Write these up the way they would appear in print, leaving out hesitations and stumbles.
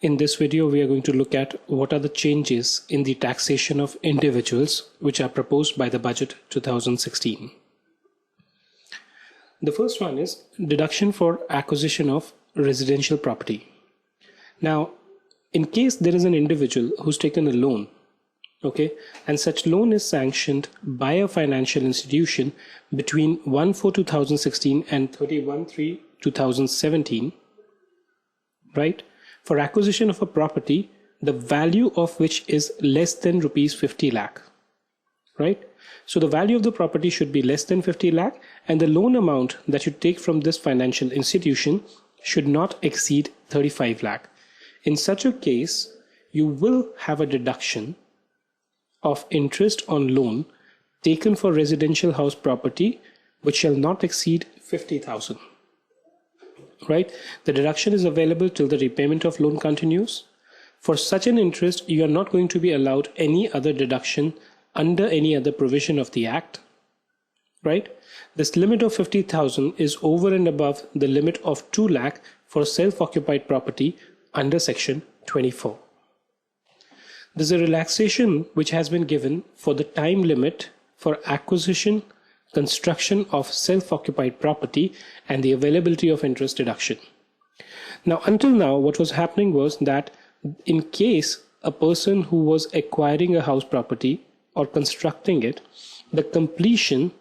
In this video, we are going to look at what are the changes in the taxation of individuals which are proposed by the budget 2016. The first one is deduction for acquisition of residential property. Now, in case there is an individual who's taken a loan, okay, and such loan is sanctioned by a financial institution between 1/4/2016 and 31/3/2017, right? For acquisition of a property, the value of which is less than rupees 50 lakh, right? So the value of the property should be less than 50 lakh, and the loan amount that you take from this financial institution should not exceed 35 lakh. In such a case, you will have a deduction of interest on loan taken for residential house property, which shall not exceed 50,000. Right? The deduction is available till the repayment of loan continues. For such an interest, you are not going to be allowed any other deduction under any other provision of the Act. Right? This limit of 50,000 is over and above the limit of 2 lakh for self-occupied property under Section 24. There's a relaxation which has been given for the time limit for acquisition, construction of self-occupied property and the availability of interest deduction. Now, until now, what was happening was that in case a person who was acquiring a house property or constructing it, the completion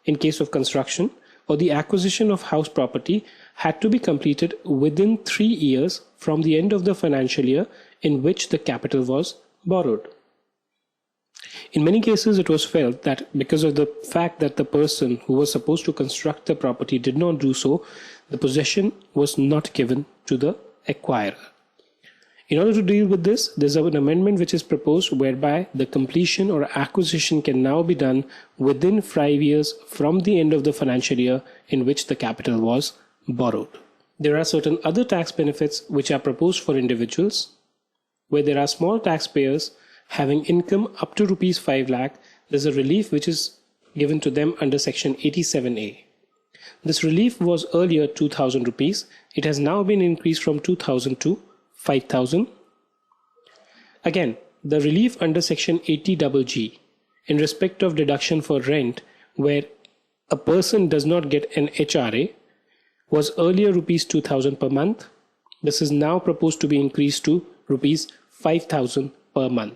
in case of construction or the acquisition of house property had to be completed within 3 years from the end of the financial year in which the capital was borrowed. In many cases, it was felt that because of the fact that the person who was supposed to construct the property did not do so, the possession was not given to the acquirer. In order to deal with this, there's an amendment which is proposed whereby the completion or acquisition can now be done within 5 years from the end of the financial year in which the capital was borrowed. There are certain other tax benefits which are proposed for individuals, where there are small taxpayers having income up to rupees 5 lakh. There's a relief which is given to them under Section 87A. This relief was earlier 2,000 rupees. It has now been increased from 2,000 to 5,000. Again, the relief under Section 80GG in respect of deduction for rent, where a person does not get an HRA, was earlier rupees 2,000 per month. This is now proposed to be increased to rupees 5,000 per month.